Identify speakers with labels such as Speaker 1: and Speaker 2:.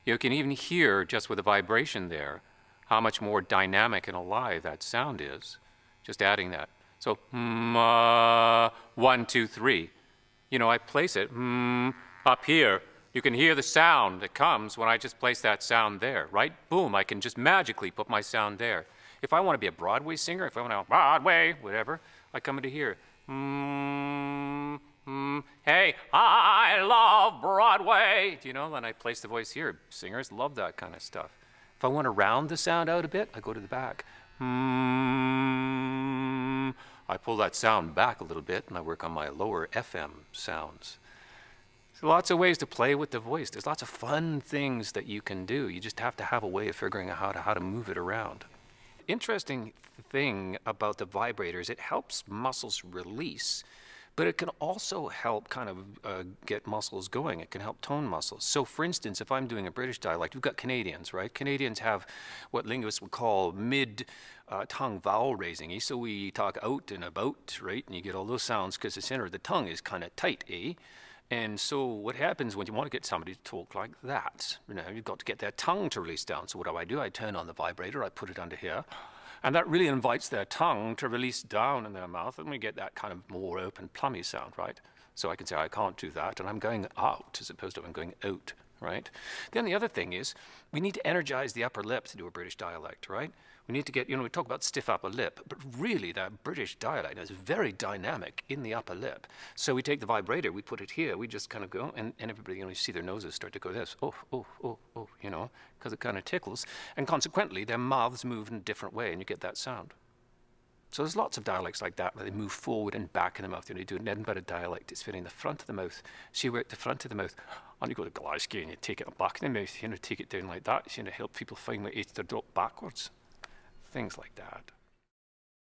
Speaker 1: You can even hear, just with the vibration there, how much more dynamic and alive that sound is, just adding that. So, 1, 2, 3. You know, I place it up here. You can hear the sound that comes when I just place that sound there, right? Boom, I can just magically put my sound there. If I want to be a Broadway singer, if I want to Broadway, whatever, I come into here. Hey, I love Broadway. Do you know? Then I place the voice here. Singers love that kind of stuff. If I want to round the sound out a bit, I go to the back. I pull that sound back a little bit and I work on my lower FM sounds. So lots of ways to play with the voice. There's lots of fun things that you can do. You just have to have a way of figuring out how to move it around. Interesting thing about the vibrators, it helps muscles release, but it can also help kind of get muscles going. It can help tone muscles. So for instance, if I'm doing a British dialect, we've got Canadians, right? Canadians have what linguists would call mid-tongue vowel raising. So we talk out and about, right? And you get all those sounds because the center of the tongue is kind of tight, eh? And so what happens when you want to get somebody to talk like that? You know, you've got to get their tongue to release down. So what do? I turn on the vibrator, I put it under here, and that really invites their tongue to release down in their mouth, and we get that kind of more open, plummy sound, right? So I can say, I can't do that, and I'm going out as opposed to I'm going out, right? Then the other thing is, we need to energize the upper lip to do a British dialect, right? We need to get, you know, we talk about stiff upper lip, but really that British dialect is very dynamic in the upper lip. So we take the vibrator, we put it here, we just kind of go, and everybody, you know, you see their noses start to go this, oh, oh, oh, oh, you know, because it kind of tickles. And consequently, their mouths move in a different way, and you get that sound. So there's lots of dialects like that, where they move forward and back in the mouth. You know, you do an Edinburgh dialect, it's very in the front of the mouth. So you work the front of the mouth, and you go to Glasgow, and you take it back in the mouth, you know, take it down like that, you know, help people find ways to drop backwards. Things like that.